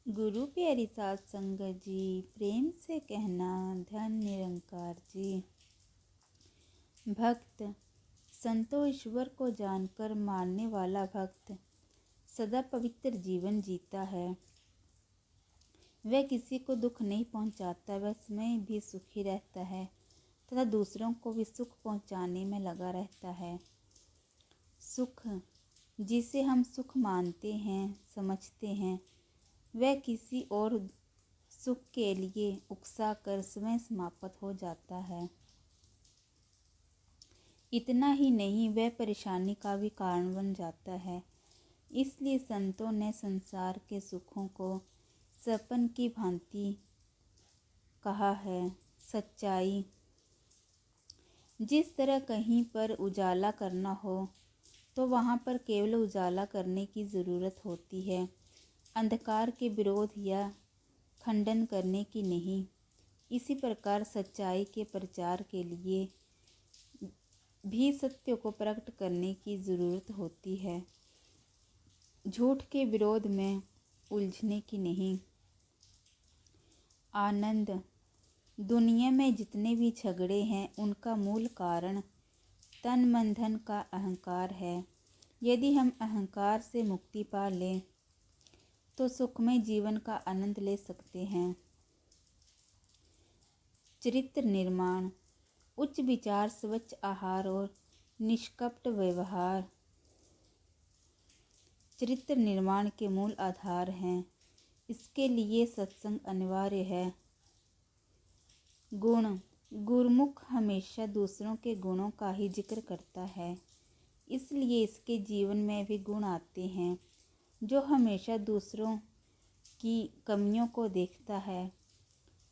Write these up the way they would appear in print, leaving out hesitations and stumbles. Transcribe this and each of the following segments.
गुरु प्यारी साध संगत जी, प्रेम से कहना धन निरंकार जी। भक्त संतो ईश्वर को जानकर मानने वाला भक्त सदा पवित्र जीवन जीता है। वह किसी को दुख नहीं पहुंचाता, वह स्वयं भी सुखी रहता है तथा दूसरों को भी सुख पहुंचाने में लगा रहता है। सुख जिसे हम सुख मानते हैं, समझते हैं, वह किसी और सुख के लिए उकसा कर स्वयं समाप्त हो जाता है। इतना ही नहीं, वह परेशानी का भी कारण बन जाता है। इसलिए संतों ने संसार के सुखों को सपन की भांति कहा है। सच्चाई जिस तरह कहीं पर उजाला करना हो तो वहाँ पर केवल उजाला करने की ज़रूरत होती है, अंधकार के विरोध या खंडन करने की नहीं। इसी प्रकार सच्चाई के प्रचार के लिए भी सत्य को प्रकट करने की ज़रूरत होती है, झूठ के विरोध में उलझने की नहीं। आनंद दुनिया में जितने भी झगड़े हैं, उनका मूल कारण तन मन धन का अहंकार है। यदि हम अहंकार से मुक्ति पा लें तो सुखमय जीवन का आनंद ले सकते हैं। चरित्र निर्माण उच्च विचार, स्वच्छ आहार और निष्कपट व्यवहार चरित्र निर्माण के मूल आधार हैं। इसके लिए सत्संग अनिवार्य है। गुण गुरुमुख हमेशा दूसरों के गुणों का ही जिक्र करता है, इसलिए इसके जीवन में भी गुण आते हैं। जो हमेशा दूसरों की कमियों को देखता है,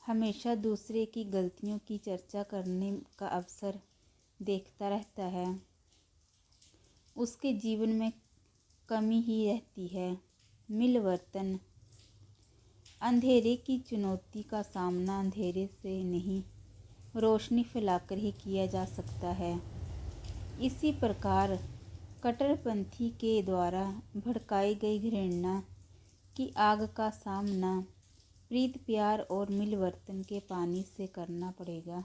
हमेशा दूसरे की गलतियों की चर्चा करने का अवसर देखता रहता है, उसके जीवन में कमी ही रहती है। मिलवर्तन अंधेरे की चुनौती का सामना अंधेरे से नहीं, रोशनी फैलाकर ही किया जा सकता है। इसी प्रकार कट्टरपंथी के द्वारा भड़काई गई घृणा की आग का सामना प्रीत, प्यार और मिलवर्तन के पानी से करना पड़ेगा।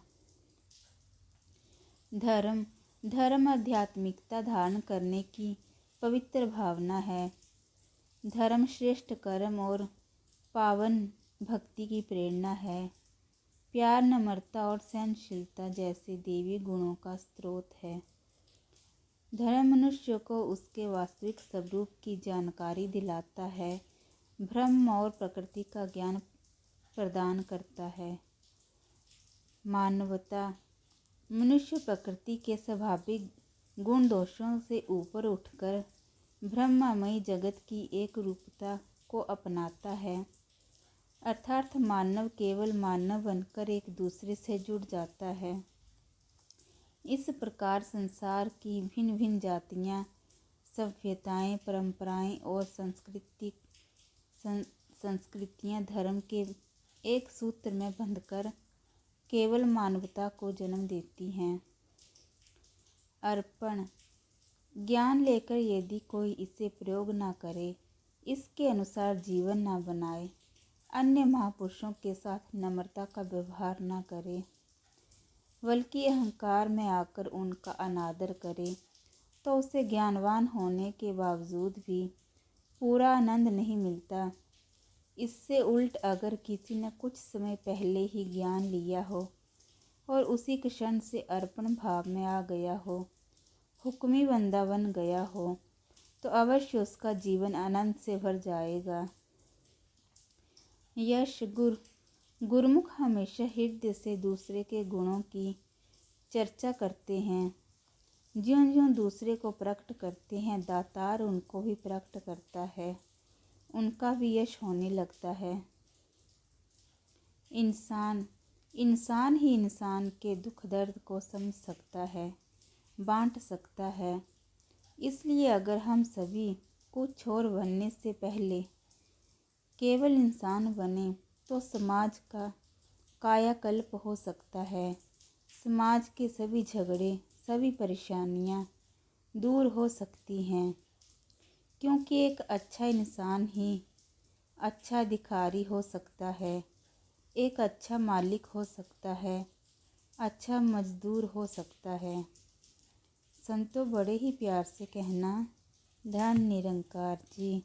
धर्म आध्यात्मिकता धारण करने की पवित्र भावना है। धर्म श्रेष्ठ कर्म और पावन भक्ति की प्रेरणा है। प्यार, नम्रता और सहनशीलता जैसे देवी गुणों का स्रोत है। धर्म मनुष्य को उसके वास्तविक स्वरूप की जानकारी दिलाता है, ब्रह्म और प्रकृति का ज्ञान प्रदान करता है। मानवता मनुष्य प्रकृति के स्वाभाविक गुण दोषों से ऊपर उठकर ब्रह्ममयी जगत की एक रूपता को अपनाता है, अर्थात मानव केवल मानव बनकर एक दूसरे से जुड़ जाता है। इस प्रकार संसार की भिन्न भिन्न जातियाँ, सभ्यताएं, परंपराएं और संस्कृतियाँ धर्म के एक सूत्र में बंधकर केवल मानवता को जन्म देती हैं। अर्पण ज्ञान लेकर यदि कोई इसे प्रयोग न करे, इसके अनुसार जीवन न बनाए, अन्य महापुरुषों के साथ नम्रता का व्यवहार न करे, बल्कि अहंकार में आकर उनका अनादर करे, तो उसे ज्ञानवान होने के बावजूद भी पूरा आनंद नहीं मिलता। इससे उल्ट अगर किसी ने कुछ समय पहले ही ज्ञान लिया हो और उसी क्षण से अर्पण भाव में आ गया हो, हुक्मी बंदा बन गया हो, तो अवश्य उसका जीवन आनंद से भर जाएगा। यश गुरुमुख हमेशा हृदय से दूसरे के गुणों की चर्चा करते हैं। ज्यों ज्यों दूसरे को प्रकट करते हैं, दातार उनको भी प्रकट करता है, उनका भी यश होने लगता है। इंसान ही इंसान के दुख दर्द को समझ सकता है, बांट सकता है। इसलिए अगर हम सभी कुछ और बनने से पहले केवल इंसान बने तो समाज का कायाकल्प हो सकता है। समाज के सभी झगड़े, सभी परेशानियां दूर हो सकती हैं, क्योंकि एक अच्छा इंसान ही अच्छा अधिकारी हो सकता है, एक अच्छा मालिक हो सकता है, अच्छा मजदूर हो सकता है। संतों बड़े ही प्यार से कहना, धन निरंकार जी।